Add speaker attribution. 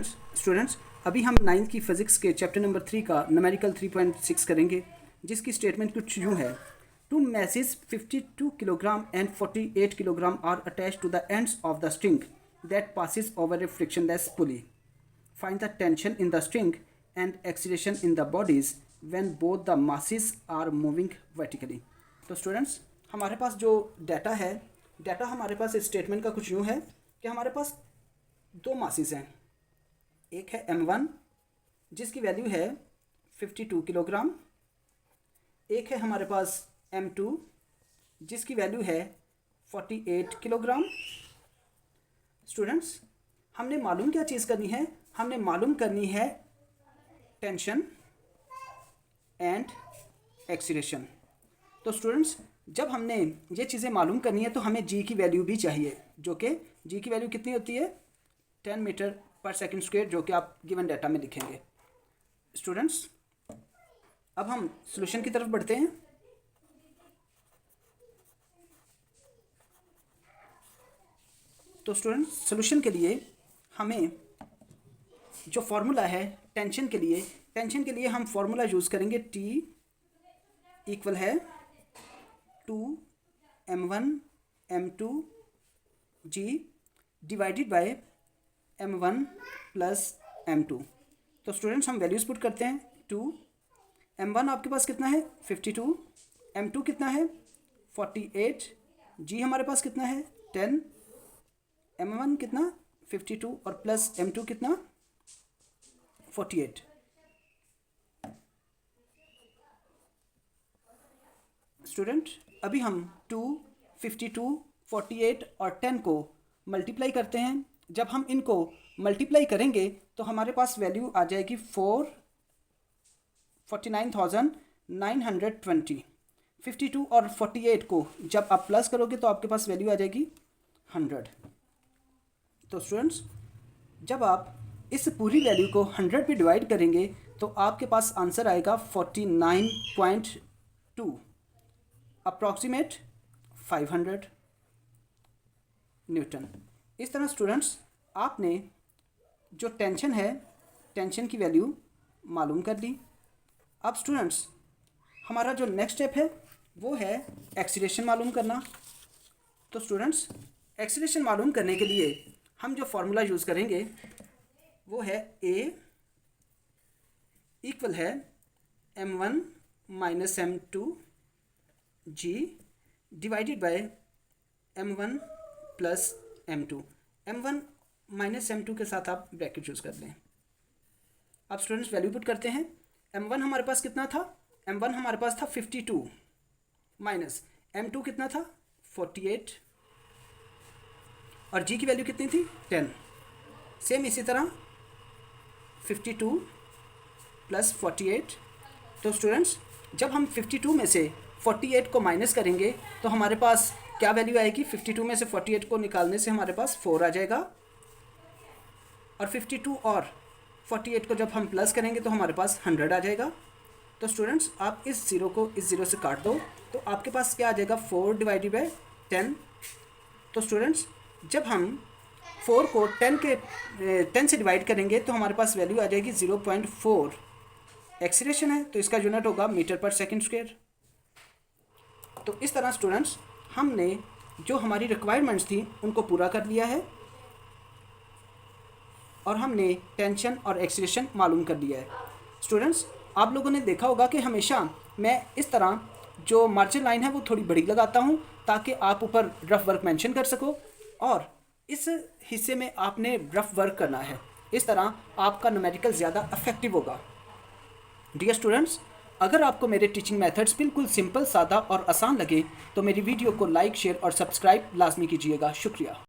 Speaker 1: Students, अभी हम 9th की फिज़िक्स के चैप्टर नंबर 3 का न्यूमेरिकल 3.6 करेंगे, जिसकी स्टेटमेंट कुछ यूँ है। Two masses 52 kilogram and 48 kilogram are attach to the ends of the string that passes over a frictionless pulley. Find the tension in the string and acceleration in the bodies when both the masses are moving vertically. तो students, हमारे पास जो data हमारे पास इस statement का कुछ यूँ है कि हमारे पास दो मासेस हैं। एक है m1 जिसकी वैल्यू है 52 किलोग्राम, एक है हमारे पास m2 जिसकी वैल्यू है 48 किलोग्राम। स्टूडेंट्स, हमने मालूम क्या चीज़ करनी है? हमने मालूम करनी है टेंशन एंड एक्सीलरेशन। तो स्टूडेंट्स, जब हमने ये चीज़ें मालूम करनी है तो हमें जी की वैल्यू भी चाहिए, जो कि जी की वैल्यू कितनी होती है? 10 मीटर पर सेकंड स्क्वायर, जो कि आप गिवन डाटा में लिखेंगे। स्टूडेंट्स, अब हम सॉल्यूशन की तरफ बढ़ते हैं। तो स्टूडेंट्स, सॉल्यूशन के लिए हमें जो फार्मूला है टेंशन के लिए हम फार्मूला यूज़ करेंगे। T इक्वल है 2m1 m2 g divided by m1 plus m2। तो स्टूडेंट्स, हम वैल्यूज़ पुट करते हैं। 2 m1 आपके पास कितना है? 52। m2 कितना है? 48। g हमारे पास कितना है? 10। m1 कितना? 52 और प्लस m2 कितना? 48। स्टूडेंट, अभी हम 2, 52, 48 और 10 को मल्टीप्लाई करते हैं। जब हम इनको मल्टीप्लाई करेंगे तो हमारे पास वैल्यू आ जाएगी 49,920। 52 और 48 को जब आप प्लस करोगे तो आपके पास वैल्यू आ जाएगी 100। तो स्टूडेंट्स, जब आप इस पूरी वैल्यू को 100 पे डिवाइड करेंगे तो आपके पास आंसर आएगा 49.2 अप्रॉक्सीमेट 500 न्यूटन। इस तरह स्टूडेंट्स, आपने जो टेंशन है, टेंशन की वैल्यू मालूम कर ली। अब स्टूडेंट्स, हमारा जो नेक्स्ट स्टेप है वो है एक्सीलरेशन मालूम करना। तो स्टूडेंट्स, एक्सीलरेशन मालूम करने के लिए हम जो फार्मूला यूज़ करेंगे वो है A इक्वल है m1 minus m2 g divided by m1 plus m2। m1 minus m2 के साथ आप ब्रैकेट यूज़ कर लें। अब स्टूडेंट्स, वैल्यू पुट करते हैं। m1 हमारे पास कितना था? m1 हमारे पास था 52 माइनस m2 कितना था? 48 और g की वैल्यू कितनी थी? 10। सेम इसी तरह 52 प्लस 48। तो स्टूडेंट्स, जब हम 52 में से 48 को माइनस करेंगे तो हमारे पास क्या वैल्यू आएगी? 52 में से 48 को निकालने से हमारे पास 4 आ जाएगा, और 52 और 48 को जब हम प्लस करेंगे तो हमारे पास 100 आ जाएगा। तो स्टूडेंट्स, आप इस ज़ीरो को इस ज़ीरो से काट दो तो आपके पास क्या आ जाएगा? 4 डिवाइडेड बाय 10। तो स्टूडेंट्स, जब हम 4 को 10 से डिवाइड करेंगे तो हमारे पास वैल्यू आ जाएगी 0.4। एक्सीलरेशन है तो इसका यूनिट होगा मीटर पर सेकंड स्क्वायर। तो इस तरह स्टूडेंट्स, हमने जो हमारी रिक्वायरमेंट्स थी उनको पूरा कर लिया है और हमने टेंशन और एक्सीलरेशन मालूम कर लिया है। स्टूडेंट्स, आप लोगों ने देखा होगा कि हमेशा मैं इस तरह जो मार्जिन लाइन है वो थोड़ी बड़ी लगाता हूँ ताकि आप ऊपर रफ वर्क मेंशन कर सको, और इस हिस्से में आपने रफ वर्क करना है। इस तरह आपका न्यूमेरिकल ज़्यादा इफेक्टिव होगा। डियर स्टूडेंट्स, अगर आपको मेरे टीचिंग मेथड्स बिल्कुल सिंपल, सादा और आसान लगे तो मेरी वीडियो को लाइक, शेयर और सब्सक्राइब लाजमी कीजिएगा। शुक्रिया।